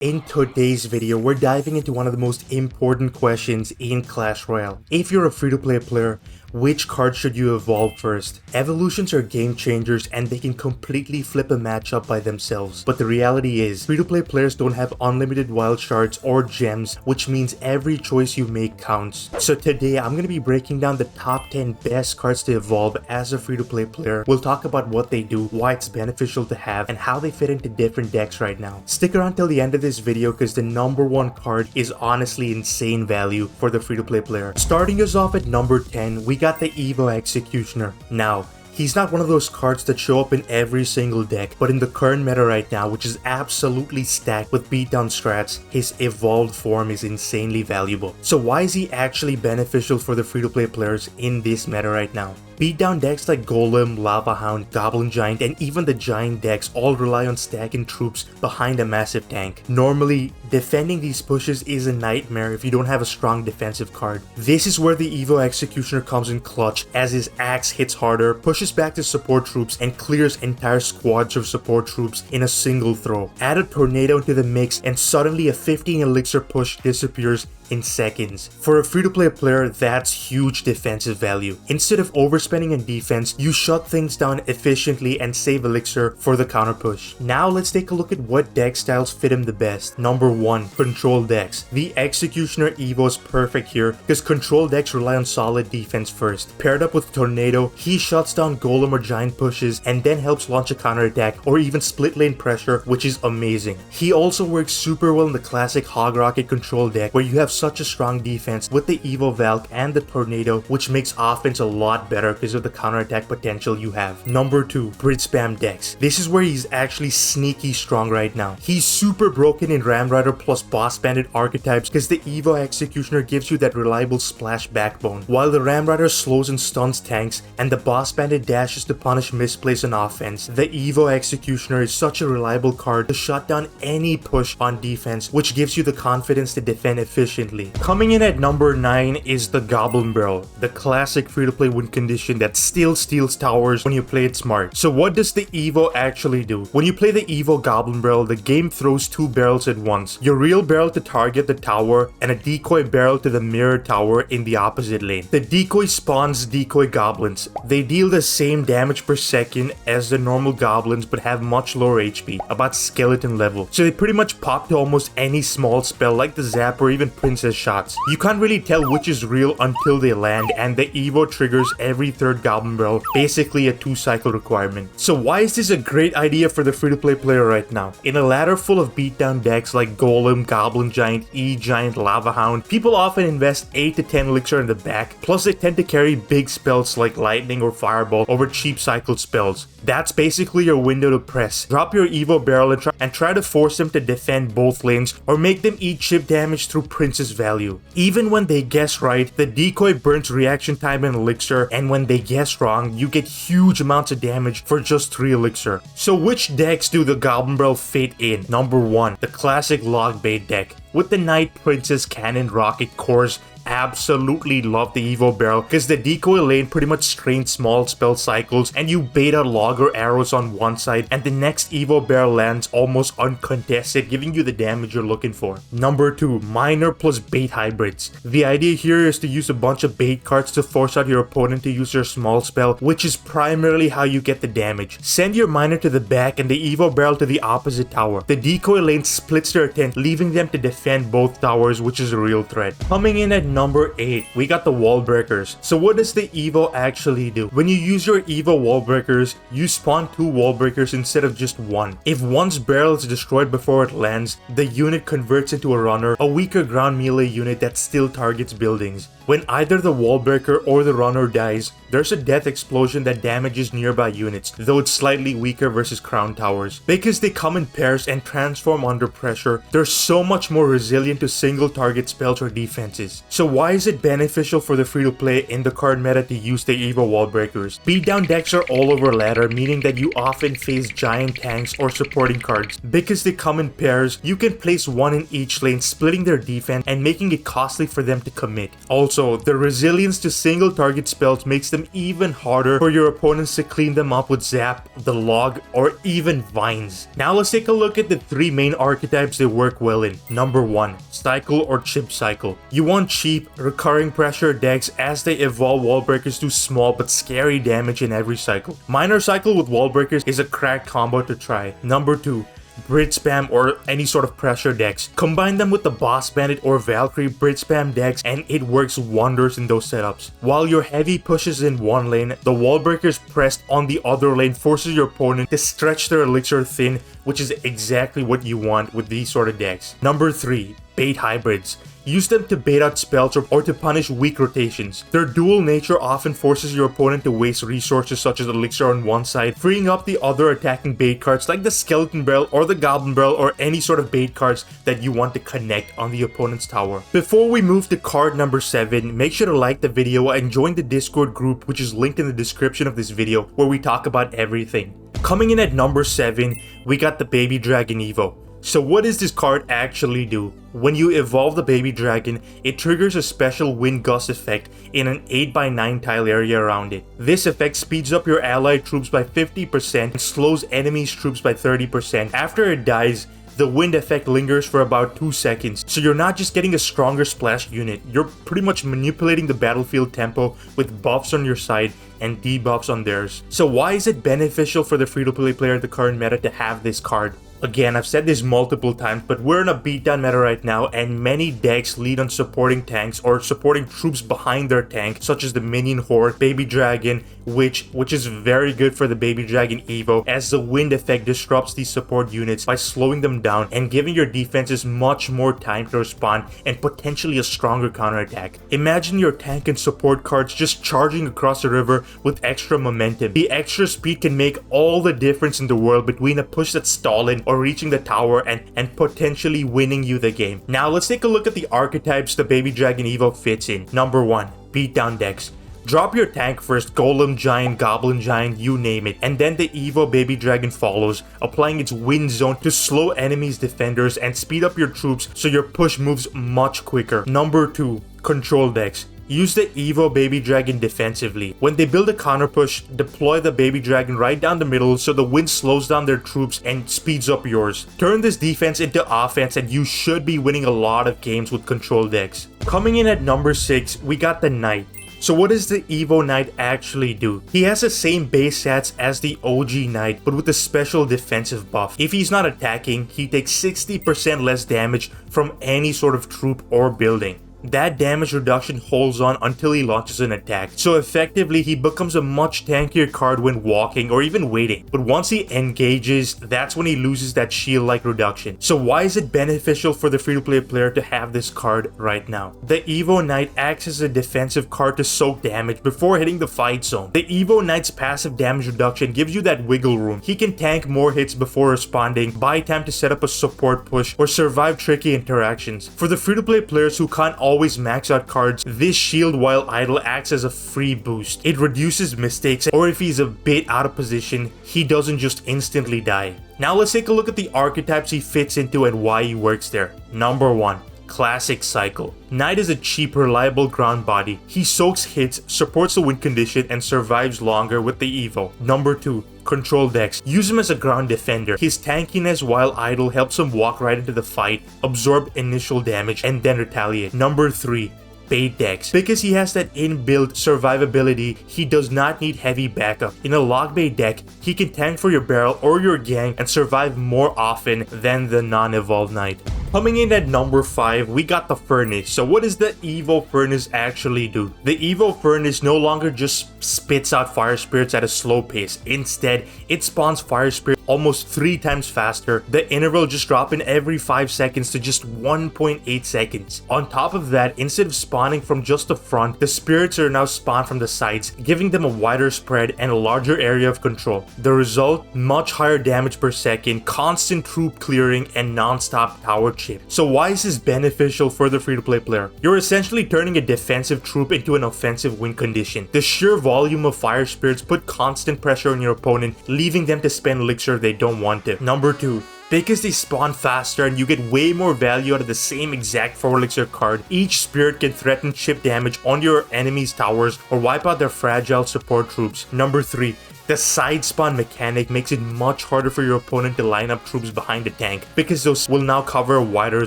In today's video, we're diving into one of the most important questions in Clash Royale. If you're a free-to-play player, which card should you evolve first? Evolutions are game changers and they can completely flip a matchup by themselves. But the reality is, free-to-play players don't have unlimited wild shards or gems, which means every choice you make counts. So today, I'm going to be breaking down the top 10 best cards to evolve as a free-to-play player. We'll talk about what they do, why it's beneficial to have, and how they fit into different decks right now. Stick around till the end of this video because the number one card is honestly insane value for the free-to-play player. Starting us off at number 10, we got the Evo Executioner. Now, he's not one of those cards that show up in every single deck, but in the current meta right now, which is absolutely stacked with beatdown strats, his evolved form is insanely valuable. So why is he actually beneficial for the free-to-play players in this meta right now? Beatdown decks like Golem, Lava Hound, Goblin Giant, and even the Giant decks all rely on stacking troops behind a massive tank. Normally, defending these pushes is a nightmare if you don't have a strong defensive card. This is where the Evo Executioner comes in clutch, as his axe hits harder, pushes back to support troops, and clears entire squads of support troops in a single throw. Add a tornado into the mix and suddenly a 15 elixir push disappears in seconds. For a free-to-play player, that's huge defensive value. Instead of overspending on defense, you shut things down efficiently and save elixir for the counter push. Now let's take a look at what deck styles fit him the best. Number 1, control decks. The Executioner Evo is perfect here because control decks rely on solid defense first. Paired up with Tornado, he shuts down Golem or Giant pushes and then helps launch a counter attack or even split lane pressure, which is amazing. He also works super well in the classic Hog Rocket control deck where you have such a strong defense with the Evo Valk and the Tornado, which makes offense a lot better because of the counterattack potential you have. Number 2, Brit Spam decks. This is where he's actually sneaky strong right now. He's super broken in Ram Rider plus Boss Bandit archetypes because the Evo Executioner gives you that reliable splash backbone, while the Ram Rider slows and stuns tanks and the Boss Bandit dashes to punish misplays on offense. The Evo Executioner is such a reliable card to shut down any push on defense, which gives you the confidence to defend efficiently. Coming in at number 9 is the Goblin Barrel, the classic free-to-play win condition that still steals towers when you play it smart. So what does the Evo actually do? When you play the Evo Goblin Barrel, the game throws 2 barrels at once. Your real barrel to target the tower and a decoy barrel to the mirror tower in the opposite lane. The decoy spawns decoy goblins. They deal the same damage per second as the normal goblins but have much lower HP, about skeleton level. So they pretty much pop to almost any small spell like the Zap or even Princess shots. You can't really tell which is real until they land, and the Evo triggers every third Goblin Barrel, basically a 2-cycle requirement. So why is this a great idea for the free-to-play player right now? In a ladder full of beatdown decks like Golem, Goblin Giant, E-Giant, Lava Hound, people often invest 8 to 10 elixir in the back, plus they tend to carry big spells like Lightning or Fireball over cheap cycle spells. That's basically your window to press. Drop your Evo Barrel and try to force them to defend both lanes or make them eat chip damage through Princess value. Even when they guess right, the decoy burns reaction time and elixir, and when they guess wrong, you get huge amounts of damage for just 3 elixir. So which decks do the Goblin Barrel fit in? Number 1, the classic log bait deck. With the Knight, Princess, Cannon, Rocket cores, absolutely love the Evo Barrel because the decoy lane pretty much strains small spell cycles and you bait out log or arrows on one side and the next Evo Barrel lands almost uncontested, giving you the damage you're looking for. Number 2, Miner plus bait hybrids. The idea here is to use a bunch of bait cards to force out your opponent to use their small spell, which is primarily how you get the damage. Send your Miner to the back and the Evo Barrel to the opposite tower. The decoy lane splits their tent, leaving them to defend both towers, which is a real threat. Coming in at number 8, we got the wall breakers. So what does the Evo actually do? When you use your Evo wall breakers, you spawn 2 wall breakers instead of just 1. If one's barrel is destroyed before it lands, the unit converts into a runner, a weaker ground melee unit that still targets buildings. When either the wall breaker or the runner dies, there's a death explosion that damages nearby units, though it's slightly weaker versus crown towers. Because they come in pairs and transform under pressure, they're so much more resilient to single target spells or defenses. So why is it beneficial for the free-to-play in the card meta to use the Evo wall breakers? Beatdown decks are all over ladder, meaning that you often face giant tanks or supporting cards. Because they come in pairs, you can place one in each lane, splitting their defense and making it costly for them to commit. Also, the resilience to single target spells makes them even harder for your opponents to clean them up with Zap, the Log, or even Vines. Now let's take a look at the three main archetypes they work well in. Number 1. Cycle or Chip Cycle. You want cheap, recurring pressure decks as they evolve wall breakers do small but scary damage in every cycle. Minor Cycle with wall breakers is a cracked combo to try. Number 2. Brit Spam or any sort of pressure decks. Combine them with the Boss Bandit or Valkyrie Brit Spam decks and it works wonders in those setups. While your heavy pushes in one lane, the wall breakers pressed on the other lane forces your opponent to stretch their elixir thin, which is exactly what you want with these sort of decks. Number 3. Bait Hybrids. Use them to bait out spells or to punish weak rotations. Their dual nature often forces your opponent to waste resources such as Elixir on one side, freeing up the other attacking bait cards like the Skeleton Barrel or the Goblin Barrel or any sort of bait cards that you want to connect on the opponent's tower. Before we move to card number 7, make sure to like the video and join the Discord group, which is linked in the description of this video, where we talk about everything. Coming in at number 7, we got the Baby Dragon Evo. So what does this card actually do? When you evolve the Baby Dragon, it triggers a special Wind Gust effect in an 8x9 tile area around it. This effect speeds up your allied troops by 50% and slows enemies' troops by 30%. After it dies, the wind effect lingers for about 2 seconds, so you're not just getting a stronger splash unit, you're pretty much manipulating the battlefield tempo with buffs on your side and debuffs on theirs. So why is it beneficial for the free-to-play player in the current meta to have this card? Again, I've said this multiple times, but we're in a beatdown meta right now and many decks lead on supporting tanks or supporting troops behind their tank, such as the Minion Horde, Baby Dragon, which is very good for the Baby Dragon Evo, as the wind effect disrupts these support units by slowing them down and giving your defenses much more time to respond and potentially a stronger counterattack. Imagine your tank and support cards just charging across the river with extra momentum. The extra speed can make all the difference in the world between a push that's stalling or reaching the tower and potentially winning you the game. Now let's take a look at the archetypes the Baby Dragon Evo fits in. Number 1. Beatdown decks. Drop your tank first, Golem Giant, Goblin Giant, you name it, and then the Evo Baby Dragon follows, applying its Wind Zone to slow enemies' defenders and speed up your troops so your push moves much quicker. Number 2. Control decks. Use the Evo Baby Dragon defensively. When they build a counter push, deploy the Baby Dragon right down the middle so the wind slows down their troops and speeds up yours. Turn this defense into offense and you should be winning a lot of games with control decks. Coming in at number 6, we got the Knight. So what does the Evo Knight actually do? He has the same base stats as the OG Knight, but with a special defensive buff. If he's not attacking, he takes 60% less damage from any sort of troop or building. That damage reduction holds on until he launches an attack, so effectively he becomes a much tankier card when walking or even waiting. But once he engages, that's when he loses that shield-like reduction. So why is it beneficial for the free-to-play player to have this card right now? The Evo Knight acts as a defensive card to soak damage before hitting the fight zone. The Evo Knight's passive damage reduction gives you that wiggle room. He can tank more hits before responding, buy time to set up a support push, or survive tricky interactions. For the free-to-play players who can't always max out cards, this shield while idle acts as a free boost. It reduces mistakes, or if he's a bit out of position, he doesn't just instantly die. Now let's take a look at the archetypes he fits into and why he works there. Number 1. Classic Cycle. Knight is a cheap, reliable ground body. He soaks hits, supports the win condition, and survives longer with the Evo. Number 2. Control decks. Use him as a ground defender. His tankiness while idle helps him walk right into the fight, absorb initial damage, and then retaliate. Number 3. Bait decks. Because he has that inbuilt survivability, he does not need heavy backup. In a log bait deck, he can tank for your barrel or your gang and survive more often than the non-evolved Knight. Coming in at number 5, we got the Furnace. So what does the Evo Furnace actually do? The Evo Furnace no longer just spits out fire spirits at a slow pace. Instead, it spawns fire spirits almost 3 times faster, the interval just dropping every 5 seconds to just 1.8 seconds. On top of that, instead of spawning from just the front, the spirits are now spawned from the sides, giving them a wider spread and a larger area of control. The result? Much higher damage per second, constant troop clearing, and non-stop tower chip. So why is this beneficial for the free-to-play player? You're essentially turning a defensive troop into an offensive win condition. The sheer volume of fire spirits put constant pressure on your opponent, leaving them to spend elixir they don't want to. Number 2. Because they spawn faster and you get way more value out of the same exact 4 elixir card, each spirit can threaten chip damage on your enemy's towers or wipe out their fragile support troops. Number 3. The side spawn mechanic makes it much harder for your opponent to line up troops behind the tank because those will now cover a wider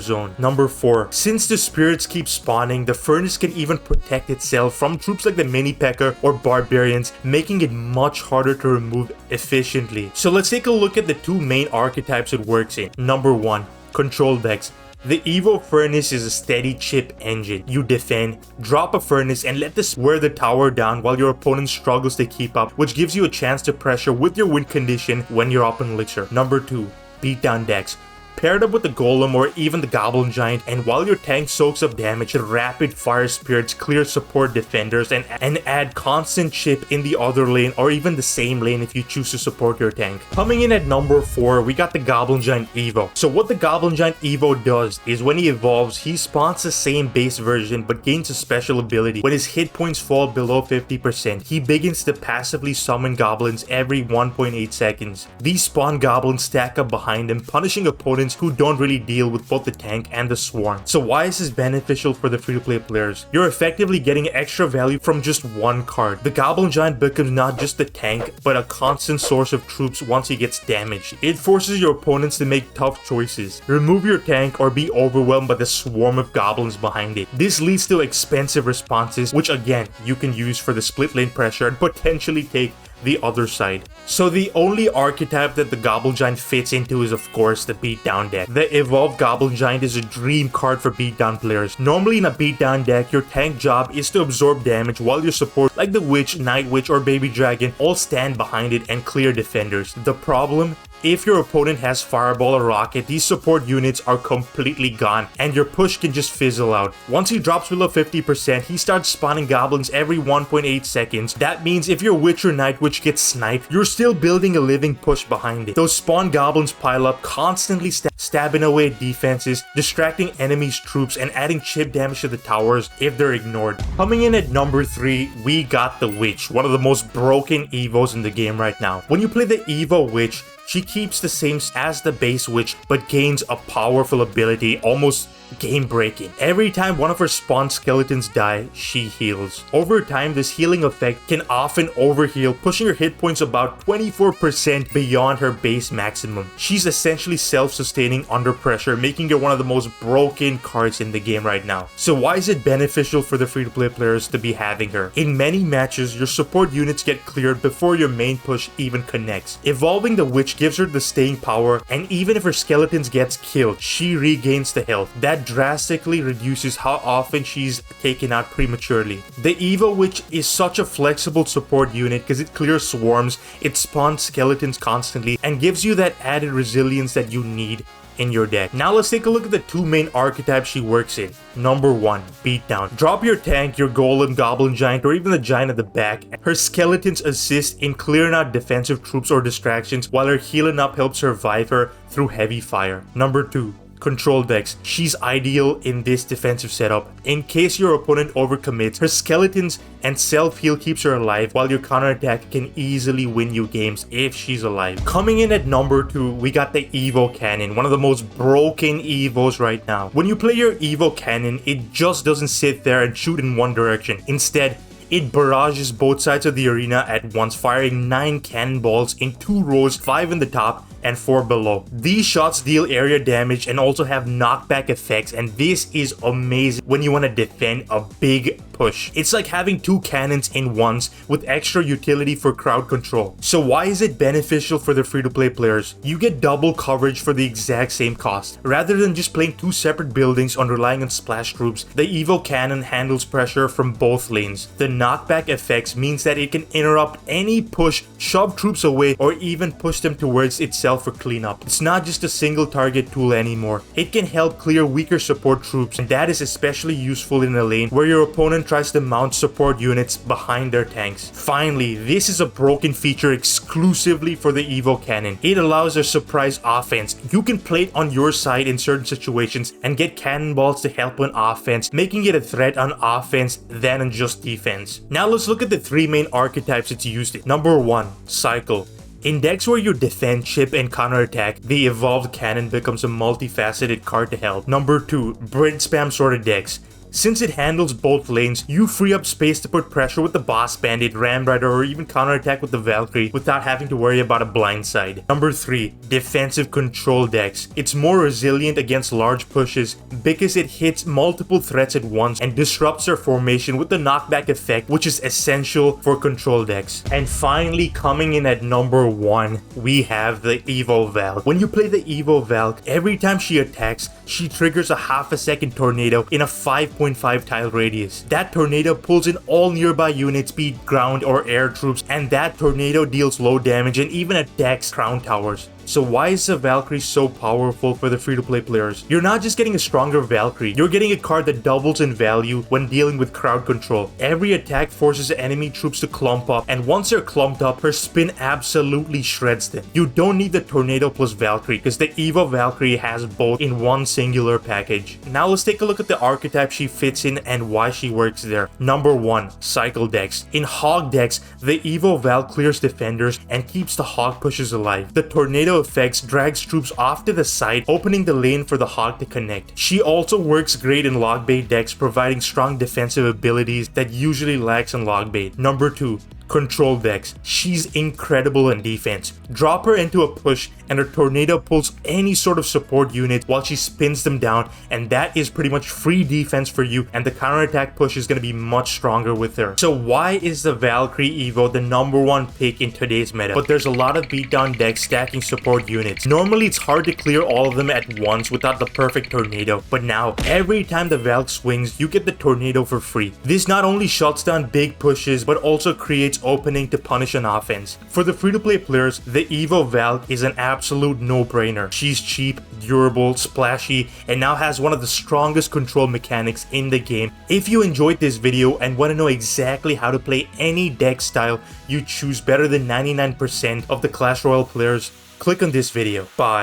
zone. Number 4. Since the spirits keep spawning, the furnace can even protect itself from troops like the mini P.E.K.K.A. or barbarians, making it much harder to remove efficiently. So let's take a look at the 2 main archetypes it works in. Number 1. Control decks. The Evo Furnace is a steady chip engine. You defend, drop a furnace, and let this wear the tower down while your opponent struggles to keep up, which gives you a chance to pressure with your win condition when you're up in elixir. Number 2. Beatdown decks. Paired up with the Golem or even the Goblin Giant, and while your tank soaks up damage, rapid fire spirits clear support defenders and add constant chip in the other lane or even the same lane if you choose to support your tank. Coming in at number 4, we got the Goblin Giant Evo. So what the Goblin Giant Evo does is when he evolves, he spawns the same base version but gains a special ability. When his hit points fall below 50%, he begins to passively summon goblins every 1.8 seconds. These spawn goblins stack up behind him, punishing opponents who don't really deal with both the tank and the swarm. So why is this beneficial for the free-to-play players? You're effectively getting extra value from just one card. The Goblin Giant becomes not just a tank, but a constant source of troops once he gets damaged. It forces your opponents to make tough choices. Remove your tank or be overwhelmed by the swarm of goblins behind it. This leads to expensive responses, which again, you can use for the split lane pressure and potentially take the other side. So the only archetype that the Goblin Giant fits into is of course the beatdown deck. The evolved Goblin Giant is a dream card for beatdown players. Normally in a beatdown deck, your tank job is to absorb damage while your support like the Witch, Night Witch, or Baby Dragon all stand behind it and clear defenders. The problem? If your opponent has Fireball or Rocket, these support units are completely gone and your push can just fizzle out. Once he drops below 50%, he starts spawning goblins every 1.8 seconds. That means if your Witch or Night Witch gets sniped, you're still building a living push behind it. Those spawn goblins pile up, constantly stabbing away at defenses, distracting enemies' troops, and adding chip damage to the towers if they're ignored. Coming in at number 3, we got the Witch, one of the most broken Evos in the game right now. When you play the Evo Witch, she keeps the same as the base Witch, but gains a powerful ability, almost game-breaking. Every time one of her spawn skeletons die, she heals. Over time, this healing effect can often overheal, pushing her hit points about 24% beyond her base maximum. She's essentially self-sustaining under pressure, making her one of the most broken cards in the game right now. So why is it beneficial for the free-to-play players to be having her? In many matches, your support units get cleared before your main push even connects. Evolving the Witch gives her the staying power, and even if her skeletons gets killed, she regains the health. That drastically reduces how often she's taken out prematurely. The Evo Witch is such a flexible support unit because it clears swarms, it spawns skeletons constantly, and gives you that added resilience that you need in your deck. Now let's take a look at the 2 main archetypes she works in. Number 1, Beatdown. Drop your tank, your Golem, Goblin Giant, or even the Giant at the back. Her skeletons assist in clearing out defensive troops or distractions, while her healing up helps survive her through heavy fire. Number 2, Control decks. She's ideal in this defensive setup. In case your opponent overcommits, her skeletons and self-heal keeps her alive, while your counterattack can easily win you games if she's alive. Coming in at number 2, we got the Evo Cannon, one of the most broken Evos right now. When you play your Evo Cannon, it just doesn't sit there and shoot in one direction. Instead, it barrages both sides of the arena at once, firing 9 cannonballs in 2 rows, 5 in the top and 4 below. These shots deal area damage and also have knockback effects, and this is amazing when you want to defend a big push. It's like having two cannons in once with extra utility for crowd control. So why is it beneficial for the free-to-play players? You get double coverage for the exact same cost. Rather than just playing two separate buildings on relying on splash troops, the Evo cannon handles pressure from both lanes. The knockback effects means that it can interrupt any push, shove troops away, or even push them towards itself for cleanup. It's not just a single target tool anymore. It can help clear weaker support troops, and that is especially useful in a lane where your opponent tries to mount support units behind their tanks. Finally, this is a broken feature exclusively for the Evo cannon. It allows a surprise offense. You can play it on your side in certain situations and get cannonballs to help on offense, making it a threat on offense than on just defense. Now let's look at the three main archetypes it's used in. Number 1, Cycle. In decks where you defend, chip, and counterattack, the evolved cannon becomes a multifaceted card to help. Number 2, Bridge Spam sort of decks. Since it handles both lanes, you free up space to put pressure with the Boss Bandit, Ram Rider, or even counterattack with the Valkyrie without having to worry about a blind side. Number 3, Defensive Control decks. It's more resilient against large pushes because it hits multiple threats at once and disrupts their formation with the knockback effect, which is essential for control decks. And finally, coming in at number 1, we have the Evo Valk. When you play the Evo Valk, every time she attacks, she triggers a half-a-second tornado in a 5.5 tile radius. That tornado pulls in all nearby units, be it ground or air troops, and that tornado deals low damage and even attacks crown towers. So why is the Valkyrie so powerful for the free-to-play players? You're not just getting a stronger Valkyrie, you're getting a card that doubles in value when dealing with crowd control. Every attack forces enemy troops to clump up, and once they're clumped up, her spin absolutely shreds them. You don't need the Tornado plus Valkyrie because the Evo Valkyrie has both in one singular package. Now let's take a look at the archetype she fits in and why she works there. Number 1, Cycle decks. In Hog decks, the Evo Valk clears defenders and keeps the Hog pushes alive. The Tornado effects drags troops off to the side, opening the lane for the Hog to connect. She also works great in Logbait decks, providing strong defensive abilities that usually lacks in Logbait. Number 2, Control decks. She's incredible in defense. Drop her into a push and her tornado pulls any sort of support unit while she spins them down, and that is pretty much free defense for you, and the counterattack push is going to be much stronger with her. So why is the Valkyrie Evo the number 1 pick in today's meta? But there's a lot of beatdown decks stacking support units. Normally it's hard to clear all of them at once without the perfect tornado, but now every time the Valk swings, you get the tornado for free. This not only shuts down big pushes but also creates opening to punish an offense. For the free-to-play players, the Evo Valk is an absolute no-brainer. She's cheap, durable, splashy, and now has one of the strongest control mechanics in the game. If you enjoyed this video and want to know exactly how to play any deck style you choose better than 99% of the Clash Royale players, click on this video. Bye.